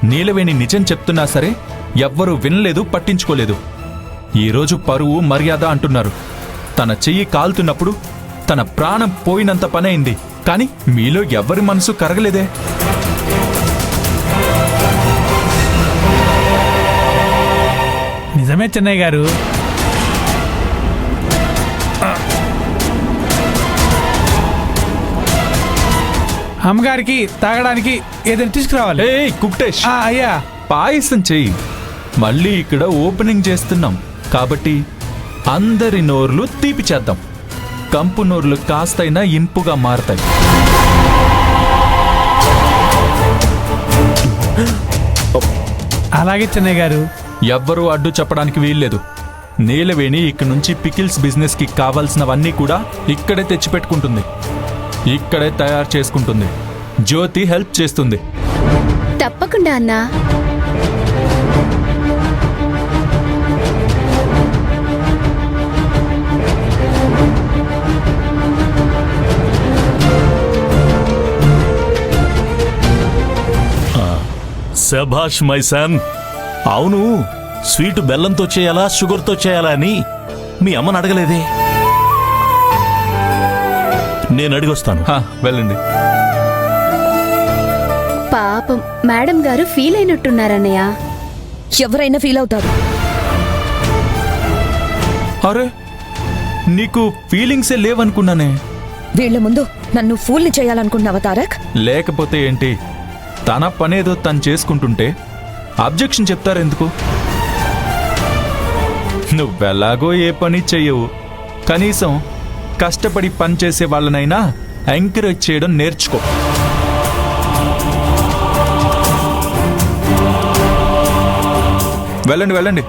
నీలవేణి నిజం చెప్తున్నా సరే ఎవ్వరూ వినలేదు, పట్టించుకోలేదు. ఈరోజు పరువు మర్యాద అంటున్నారు. తన చెయ్యి కాలుతున్నప్పుడు తన ప్రాణం పోయినంత పనైంది. కాని మీలో ఎవ్వరి మనసు కరగలేదే. నిజమే చెన్నయ్య గారు. అమ్మగారికి తాగడానికి ఏదైనా తీసుకురావాలి. కుక్టేష్, అయ్యా పాయసం చెయ్యి. మళ్ళీ ఇక్కడ ఓపెనింగ్ చేస్తున్నాం కాబట్టి అందరి నోర్లు తీపి చేద్దాం. కంపు నోర్లు కాస్తైనా ఇంపుగా మారతాయి. అలాగే చెన్నయ్య గారు. ఎవ్వరూ అడ్డు చెప్పడానికి వీల్లేదు. నీలవేణి ఇక్కడి నుంచి పికిల్స్ బిజినెస్ కి కావాల్సినవన్నీ కూడా ఇక్కడే తెచ్చిపెట్టుకుంటుంది, ఇక్కడే తయారు చేసుకుంటుంది. జ్యోతి హెల్ప్ చేస్తుంది. తప్పకుండా అన్నా. శభాష్ మై సన్. అవును, స్వీట్ బెల్లంతో చేయాలా షుగర్తో చేయాలా అని మీ అమ్మని అడగలేదే? నేను అడిగొస్తాను. వెళ్ళండి. పాపం మేడం గారు ఫీల్ అయినట్టున్నారన్నయ్య. ఎవరైనా ఫీల్ అవుతారు. అరే, నీకు ఫీలింగ్సే లేవనుకున్నానే. వీళ్ల ముందు నన్ను ఫూల్ని చేయాలనుకుంటున్నావా తారక్? లేకపోతే ఏంటి, తన పనేదో తను చేసుకుంటుంటే అబ్జెక్షన్ చెప్తారెందుకు? నువ్వెలాగో ఏ పని చెయ్యవు. కనీసం కష్టపడి పనిచేసే వాళ్ళనైనా ఎంకరేజ్ చేయడం నేర్చుకో. వెళ్ళండి వెళ్ళండి.